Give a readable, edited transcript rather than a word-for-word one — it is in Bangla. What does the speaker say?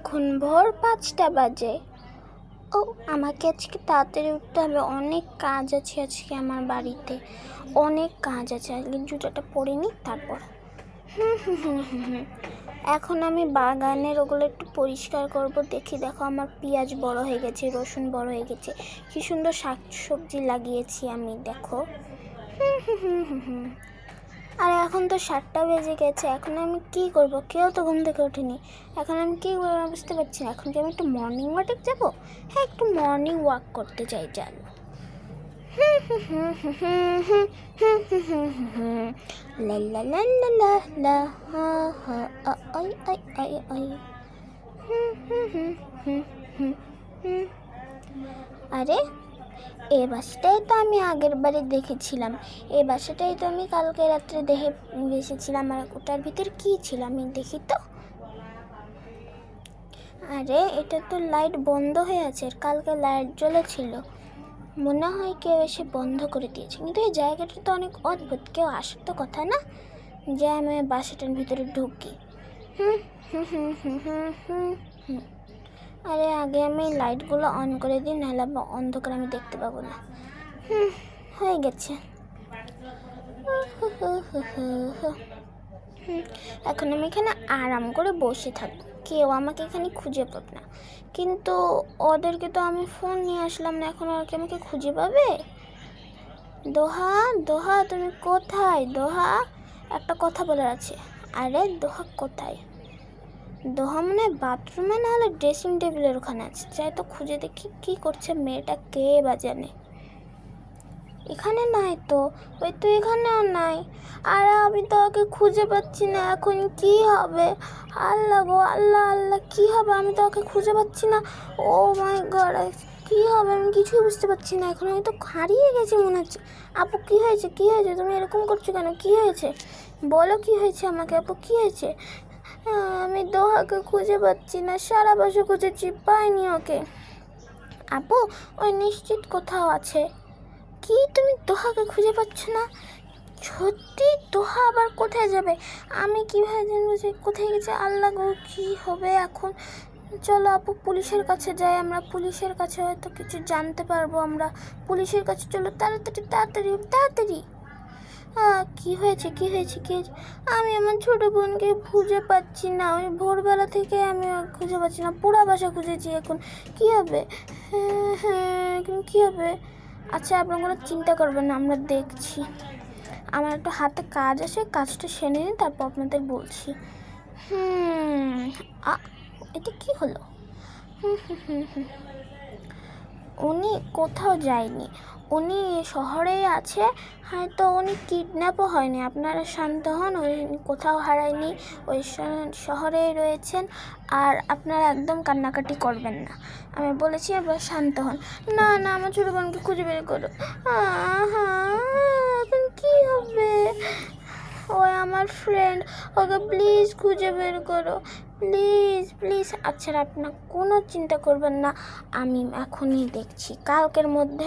এখন ভোর 5টা বাজে। ও আমাকে আজকে তাড়াতাড়ি উঠতে হবে, অনেক কাজ আছে আজকে আমার বাড়িতে, অনেক কাজ আছে। আজকে জুতোটা পরে নিই তারপর। এখন আমি বাগানের ওগুলো একটু পরিষ্কার করব। দেখো আমার পেঁয়াজ বড় হয়ে গেছে, রসুন বড় হয়ে গেছে, কি সুন্দর শাক সবজি লাগিয়েছি আমি, দেখো। আর এখন তো 7টা বেজে গেছে, এখন আমি কি করব? কেউ তো ঘুম থেকে ওঠেনি। এখন আমি কি করবো বুঝতে পারছি না। এখন কি আমি একটু মর্নিং ওয়াকে যাবো? হ্যাঁ, একটু মর্নিং ওয়াক করতে চাই, চলো। লা লা লা লা লা লা হা হা আই আই আই আই। আরে এই বাসাটাই তো আমি আগের বারে দেখেছিলাম, এই বাসাটাই তো আমি কালকে রাত্রে দেখে এসেছিলাম। আর ওটার ভিতর কি ছিল আমি দেখি তো। আরে এটা তো লাইট বন্ধ হয়ে আছে, কালকে লাইট জ্বলেছিল, মনে হয় কেউ এসে বন্ধ করে দিয়েছে। কিন্তু এই জায়গাটা তো অনেক অদ্ভুত, কেউ আসার তো কথা না যে আমি বাসাটার ভিতরে ঢুকি। আরে আগে আমি লাইটগুলো অন করে দিই, নাহলে অন্ধকার আমি দেখতে পাবো না। হয়ে গেছে। এখন আমি এখানে আরাম করে বসে থাকবো, কেউ আমাকে এখানে খুঁজে পাবে না। কিন্তু ওদেরকে তো আমি ফোন নিয়ে আসলাম না, এখন ওরা কি আমাকে খুঁজে পাবে? দোহা, দোহা তুমি কোথায়? দোহা, একটা কথা বলার আছে। আরে দোহা কোথায়? দোহা মনে হয় বাথরুমে, না হলে ড্রেসিং টেবিলের ওখানে আছে। যাই তো খুঁজে দেখি কি করছে মেয়েটা, কে বা জানে। এখানে নাই তো, ওই তো এখানেও নাই। আর আমি তো ওকে খুঁজে পাচ্ছি না, এখন কি হবে? আল্লাহ গো আল্লাহ, আল্লাহ কি হবে? আমি তো ওকে খুঁজে পাচ্ছি না। ও মাই গড, কি হবে? আমি কিছুই বুঝতে পারছি না। এখন আমি তো হারিয়ে গেছি মনে হচ্ছে। আপু কি হয়েছে? কি হয়েছে? তুমি এরকম করছো কেন? কি হয়েছে বলো, কি হয়েছে আমাকে? আপু কি হয়েছে? আমি দোহাকে খুঁজে পাচ্ছি না, সারা বাসা খুঁজেছি, পাইনি ওকে। আপু ওই নিশ্চিত কোথাও আছে। কি তুমি দোহাকে খুঁজে পাচ্ছ না? সত্যি দোহা আবার কোথায় যাবে? আমি কীভাবে জানবো যে কোথায় গেছে? আল্লাহ গো, কী হবে এখন? চলো আপু পুলিশের কাছে যাই আমরা, পুলিশের কাছে হয়তো কিছু জানতে পারবো আমরা। পুলিশের কাছে চলো, তাড়াতাড়ি তাড়াতাড়ি তাড়াতাড়ি। কি হয়েছে? কি হয়েছে? কি হয়েছে? আমি আমার ছোটো বোনকে খুঁজে পাচ্ছি না, ওই ভোরবেলা থেকে আমি খুঁজে পাচ্ছি না, পুরো বাসা খুঁজেছি। এখন কী হবে? এখন কী হবে? আচ্ছা আপনার কোনো চিন্তা করবেন না, আমরা দেখছি। আমার একটু হাতে কাজ আছে, কাজটা সেরে নিই, তারপর আপনাদের বলছি। এটা কি হলো? উনি কোথাও যায়নি, উনি শহরেই আছে। হয়তো উনি কিডন্যাপও হয়নি, আপনারা শান্ত হন, উনি কোথাও হারায়নি, ওই শহরেই রয়েছেন। আর আপনারা একদম কান্নাকাটি করবেন না, আমি বলেছি, আপনারা শান্ত হন। না না, আমার ছোটো বোনকে খুঁজে বের করো। এখন কী হবে? ওই আমার ফ্রেন্ড, ওকে প্লিজ খুঁজে বের করো, প্লিজ প্লিজ। আচ্ছা আপনার কোনো চিন্তা করবেন না, আমি এখনই দেখছি, কালকের মধ্যে